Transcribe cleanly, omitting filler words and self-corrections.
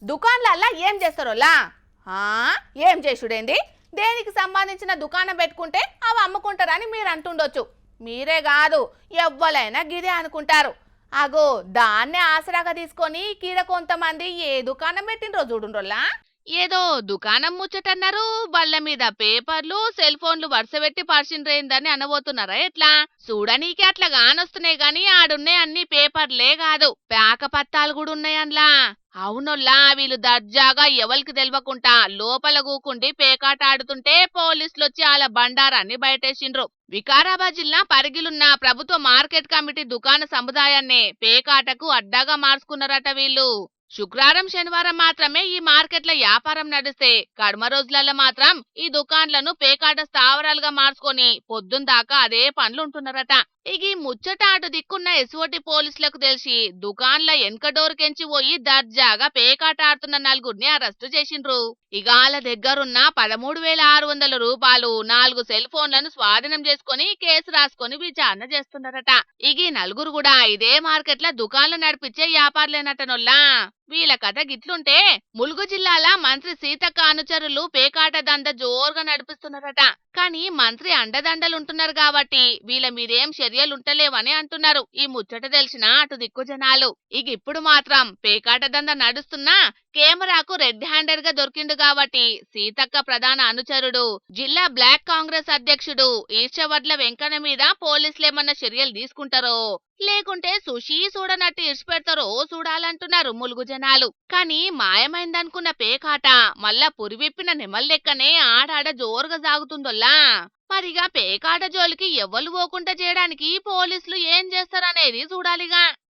దుకాణాలల్లా ఏం చేస్తారోలా? ఏం చేసుడేంది? దేనికి సంబంధించిన దుకాణం పెట్టుకుంటే అవి అమ్ముకుంటారని మీరు అంటుండొచ్చు. మీరే కాదు, ఎవ్వలైనా గిదే అనుకుంటారు. అగో దాన్నే ఆసరాగా తీసుకొని కీడ కొంతమంది ఏ దుకాణం పెట్టిండ్రో చూడుండ్రోలా. ఏదో దుకాణం ముచ్చటన్నారు, బళ్ళ మీద పేపర్లు సెల్ ఫోన్లు వరుసబెట్టి పరిచిండ్రేందని అనబోతున్నారా ఎట్లా? చూడనీకి అట్లా గానొస్తున్నాయి గాని ఆడున్నాయి అన్ని పేపర్లే కాదు, పేక పత్తాలు కూడా ఉన్నాయన్లా. అవునొల్లా, వీళ్ళు దర్జాగా ఎవరికి తెలవకుండా లోపల కూకుండి పేకాట ఆడుతుంటే పోలీసులొచ్చి వాళ్ళ బండారాన్ని బయటేసిండ్రు. వికారాబాద్ జిల్లా పరిగిలున్న ప్రభుత్వ మార్కెట్ కమిటీ దుకాణ సముదాయాన్ని పేకాటకు అడ్డాగా మార్చుకున్నారట వీళ్ళు. శుక్రవారం శనివారం మాత్రమే ఈ మార్కెట్ల వ్యాపారం నడిస్తే కడమ రోజులలో మాత్రం ఈ దుకాన్లను పేకాట స్థావరాలుగా మార్చుకొని పొద్దున్న దాకా అదే పనులుంటున్నారట. ఇక ఈ ముచ్చట అటు దిక్కున్న ఎస్ఓటి పోలీసులకు తెలిసి దుకాన్ల వెనక డోర్కెంచి పోయి దర్జాగా పేకాట ఆడుతున్న నలుగురిని అరెస్టు చేసిండ్రు. ఇక వాళ్ళ దగ్గరున్న 13,600 రూపాయలు 4 సెల్ ఫోన్లను స్వాధీనం చేసుకుని కేసు రాసుకొని విచారణ చేస్తున్నారట. ఇక ఈ నలుగురు కూడా ఇదే మార్కెట్ల దుకాన్లు నడిపించే వ్యాపారులేనటనొల్లా. వీళ్ళ కథ గిట్లుంటే ములుగు జిల్లాల మంత్రి సీతక్క అనుచరులు పేకాట దంద జోరుగా నడిపిస్తున్నారట. కానీ మంత్రి అండదండలుంటున్నారు కాబట్టి వీళ్ళ మీదేం చర్యలుంటలేవని అంటున్నారు ఈ ముచ్చట తెలిసిన అటు దిక్కు జనాలు. ఇక ఇప్పుడు మాత్రం పేకాట దంద నడుస్తున్నా కెమెరాకు రెడ్ హ్యాండెడ్ గా దొరికిండు కాబట్టి సీతక్క ప్రధాన అనుచరుడు జిల్లా బ్లాక్ కాంగ్రెస్ అధ్యక్షుడు ఈర్షవడ్ల వెంకన్న మీద పోలీసులేమన్నా చర్యలు తీసుకుంటారో లేకుంటే సుషీ చూడనట్టు ఇడిచిపెడతారో చూడాలంటున్నారు ములుగు జనాలు. కానీ మాయమైందనుకున్న పేకాట మళ్ళా పురివిప్పిన నెమల్లెక్కనే ఆడాడ జోరుగా సాగుతుందోల్లా. మరిగా పేకాట జోలికి ఎవ్వరు పోకుండా చేయడానికి పోలీసులు ఏం చేస్తారనేది చూడాలిగా.